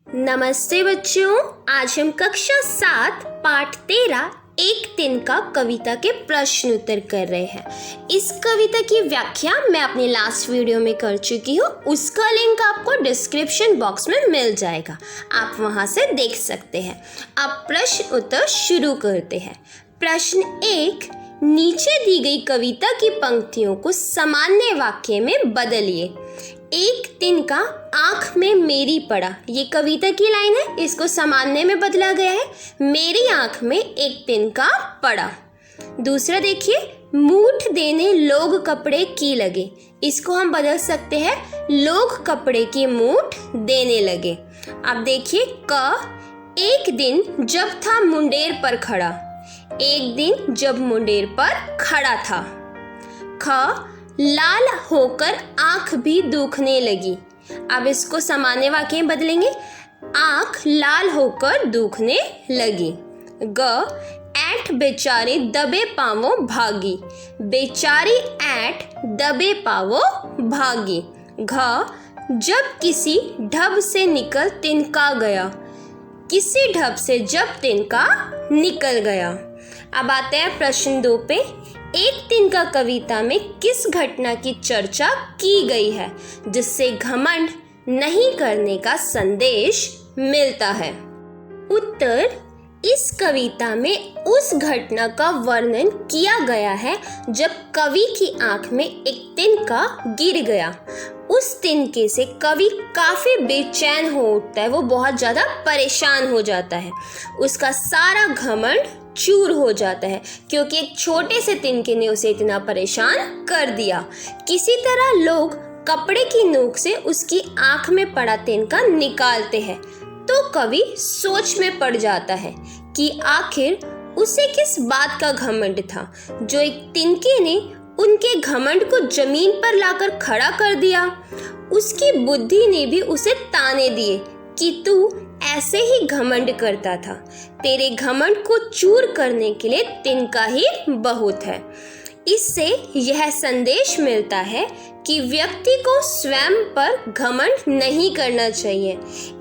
नमस्ते बच्चों, आज हम कक्षा 7 पाठ 13 एक दिन का कविता के प्रश्न उत्तर कर रहे हैं। इस कविता की व्याख्या मैं अपने लास्ट वीडियो में कर चुकी हूँ। उसका लिंक आपको डिस्क्रिप्शन बॉक्स में मिल जाएगा, आप वहां से देख सकते हैं। अब प्रश्न उत्तर शुरू करते हैं। प्रश्न 1, नीचे दी गई कविता की पंक्तियों को सामान्य वाक्य में बदलिए। एक दिन का आँख में मेरी पड़ा, ये कविता की लाइन है, इसको सामान्य में बदला गया है। मेरी आँख में एक दिन का पड़ा। दूसरा देखिए, मूठ देने लोग कपड़े की लगे, इसको हम बदल सकते हैं, लोग कपड़े की मूठ देने लगे। अब देखिए एक दिन जब था मुंडेर पर खड़ा, एक दिन जब मुंडेर पर खड़ा था। लाल होकर आंख भी दुखने लगी। अब इसको सामान्य वाक्य में बदलेंगे, आंख लाल होकर दुखने लगी। ऐंठ बेचारी दबे पांवों भागी, बेचारी ऐंठ दबे पांवों भागी। जब किसी ढब से निकल तिनका गया, किसी ढब से जब तिनका निकल गया। अब आते हैं प्रश्न 2 पे। एक दिन का कविता में किस घटना की चर्चा की गई है जिससे घमंड नहीं करने का संदेश मिलता है? उत्तर, इस कविता में उस घटना का वर्णन किया गया है जब कवि की आंख में एक तिनका गिर गया। उस तिनके से कवि काफी बेचैन हो उठता है, वो बहुत ज्यादा परेशान हो जाता है, उसका सारा घमंड चूर हो जाता है क्योंकि एक छोटे से तिनके ने उसे इतना परेशान कर दिया। किसी तरह लोग कपड़े की नोक से उसकी आंख में पड़ा तिनका निकालते हैं तो कवि सोच में पड़ जाता है कि आखिर उसे किस बात का घमंड था जो एक तिनके ने उनके घमंड को जमीन पर लाकर खड़ा कर दिया। उसकी बुद्धि ने भी उसे ताने दिए कि तू ऐसे ही घमंड करता था, तेरे घमंड को चूर करने के लिए तिनका ही बहुत है। इससे यह संदेश मिलता है कि व्यक्ति को स्वयं पर घमंड नहीं करना चाहिए।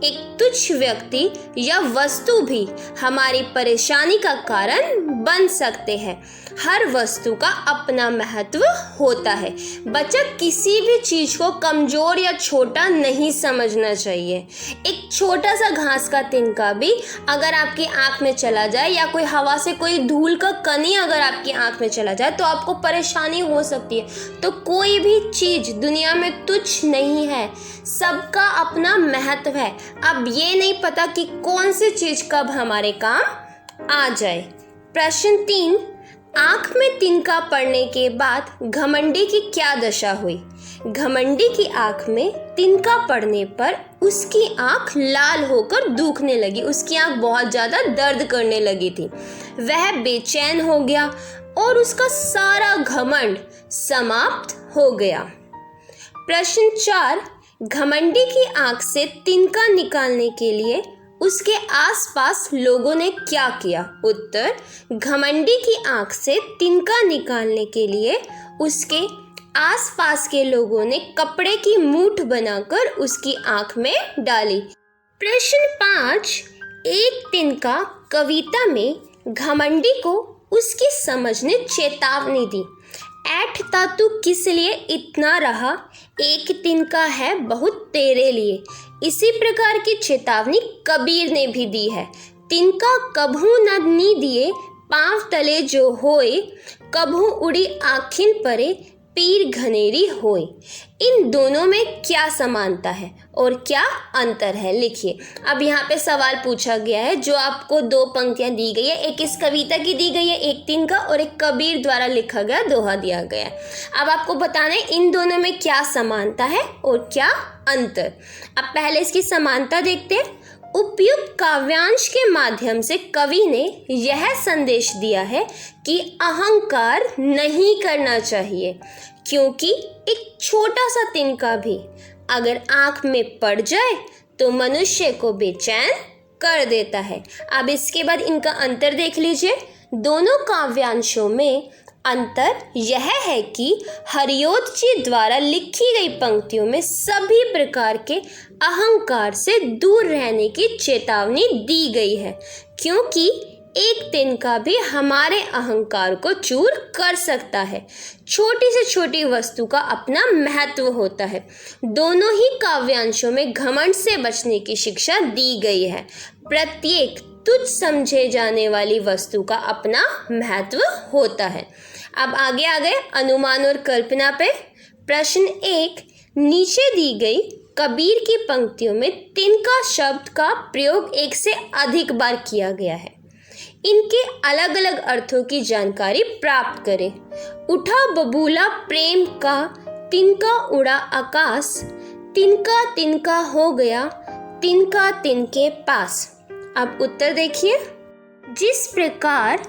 एक तुच्छ व्यक्ति या वस्तु भी हमारी परेशानी का कारण बन सकते हैं। हर वस्तु का अपना महत्व होता है। बच्चा किसी भी चीज को कमजोर या छोटा नहीं समझना चाहिए। एक छोटा सा घास का तिनका भी अगर आपकी आंख में चला जाए या कोई हवा से कोई धूल का कणी अगर आपकी आंख में चला जाए तो आपको परेशानी हो सकती है। तो कोई भी चीज दुनिया में तुच्छ नहीं है, सबका अपना महत्व है। अब ये नहीं पता कि कौन सी चीज कब हमारे काम आ जाए। प्रश्न 3, आंख में तिनका पड़ने के बाद घमंडी की क्या दशा हुई? घमंडी की आंख में तिनका पड़ने पर उसकी आंख लाल होकर दुखने लगी, उसकी आंख बहुत ज्यादा दर्द करने लगी थी। वह बेचैन हो गया और उसका सारा घमंड समाप्त हो गया। प्रश्न 4, घमंडी की आंख से तिनका निकालने के लिए उसके आसपास लोगों ने क्या किया? उत्तर, घमंडी की आंख से तिनका निकालने के लिए उसके आसपास के लोगों ने कपड़े की मूठ बनाकर उसकी आंख में डाली। प्रश्न 5, एक तिनका कविता में घमंडी को उसकी समझ ने चेतावनी दी। ऐठता तू किस लिए इतना रहा, एक तिनका है बहुत तेरे लिए। इसी प्रकार की चेतावनी कबीर ने भी दी है। तिनका कभू न नी दिए पांव तले जो होए, कभू उड़ी आँखिन परे पीर घनेरी होए। इन दोनों में क्या समानता है और क्या अंतर है? लिखिए। अब यहाँ पे सवाल पूछा गया है, जो आपको 2 पंक्तियाँ दी गई है, एक इस कविता की दी गई है एक दिन का और एक कबीर द्वारा लिखा गया दोहा दिया गया है। अब आपको बताना है इन दोनों में क्या समानता है और क्या अंतर। अब पहले इसकी समानता देखते हैं। उपयुक्त काव्यांश के माध्यम से कवि ने यह संदेश दिया है कि अहंकार नहीं करना चाहिए, क्योंकि एक छोटा सा तिनका भी अगर आंख में पड़ जाए तो मनुष्य को बेचैन कर देता है। अब इसके बाद इनका अंतर देख लीजिए। दोनों काव्यांशों में अंतर यह है कि हरियोध जी द्वारा लिखी गई पंक्तियों में सभी प्रकार के अहंकार से दूर रहने की चेतावनी दी गई है, क्योंकि एक तिनका भी हमारे अहंकार को चूर कर सकता है। छोटी से छोटी वस्तु का अपना महत्व होता है। दोनों ही काव्यांशों में घमंड से बचने की शिक्षा दी गई है। प्रत्येक तुच्छ समझे जाने वाली वस्तु का अपना महत्व होता है। अब आगे आ गए अनुमान और कल्पना पे। प्रश्न 1, नीचे दी गई कबीर की पंक्तियों में तिनका शब्द का प्रयोग एक से अधिक बार किया गया है। इनके अलग अलग अर्थों की जानकारी प्राप्त करें। उठा बबूला प्रेम का, तिनका उड़ा आकाश, तिनका तिनका हो गया, तिनका तिनके पास। अब उत्तर देखिए। जिस प्रकार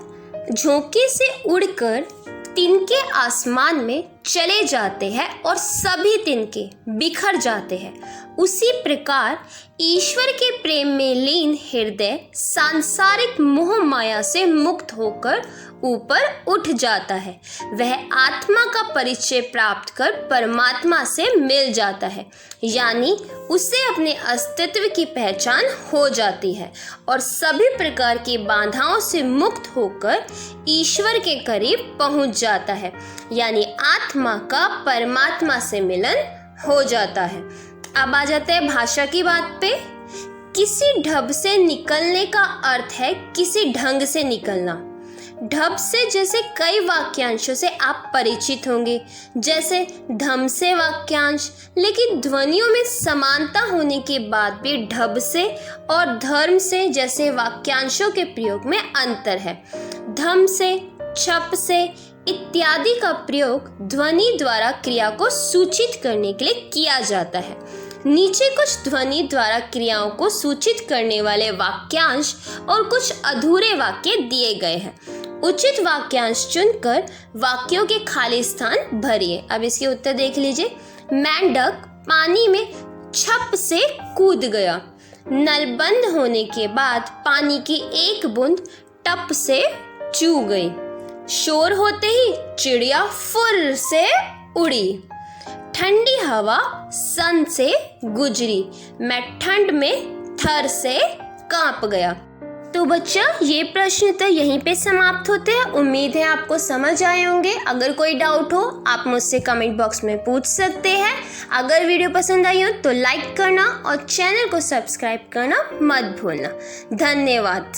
झोंके से उड़कर तिनके आसमान में चले जाते हैं और सभी तिनके बिखर जाते हैं, उसी प्रकार ईश्वर के प्रेम में लीन हृदय सांसारिक मोह माया से मुक्त होकर ऊपर उठ जाता है। वह आत्मा का परिचय प्राप्त कर परमात्मा से मिल जाता है, यानी उसे अपने अस्तित्व की पहचान हो जाती है और सभी प्रकार की बाधाओं से मुक्त होकर ईश्वर के करीब पहुंच जाता है, यानी आत्मा का परमात्मा से मिलन हो जाता है। अब आ जाते हैं भाषा की बात पे। किसी ढब से निकलने का अर्थ है किसी ढंग से निकलना। ढब से जैसे कई वाक्यांशों से आप परिचित होंगे, जैसे धम से वाक्यांश, लेकिन ध्वनियों में समानता होने के बाद भी ढब से और धर्म से जैसे वाक्यांशों के प्रयोग में अंतर है। धम से, छप से इत्यादि का प्रयोग ध्वनि द्वारा क्रिया को सूचित करने के लिए किया जाता है। नीचे कुछ ध्वनि द्वारा क्रियाओं को सूचित करने वाले वाक्यांश और कुछ अधूरे वाक्य दिए गए हैं। उचित वाक्यांश चुनकर वाक्यों के खाली स्थान भरिए। अब इसके उत्तर देख लीजिए। मेंढक पानी में छप से कूद गया। नल बंद होने के बाद पानी की एक बूंद टप से चू गई। शोर होते ही चिड़िया फुर्र से उड़ी। ठंडी हवा सन से गुजरी। मैं ठंड में थर से कांप गया। तो बच्चा, ये प्रश्न तो यहीं पे समाप्त होते हैं। उम्मीद है आपको समझ आए होंगे। अगर कोई डाउट हो आप मुझसे कमेंट बॉक्स में पूछ सकते हैं। अगर वीडियो पसंद आई हो तो लाइक करना और चैनल को सब्सक्राइब करना मत भूलना। धन्यवाद।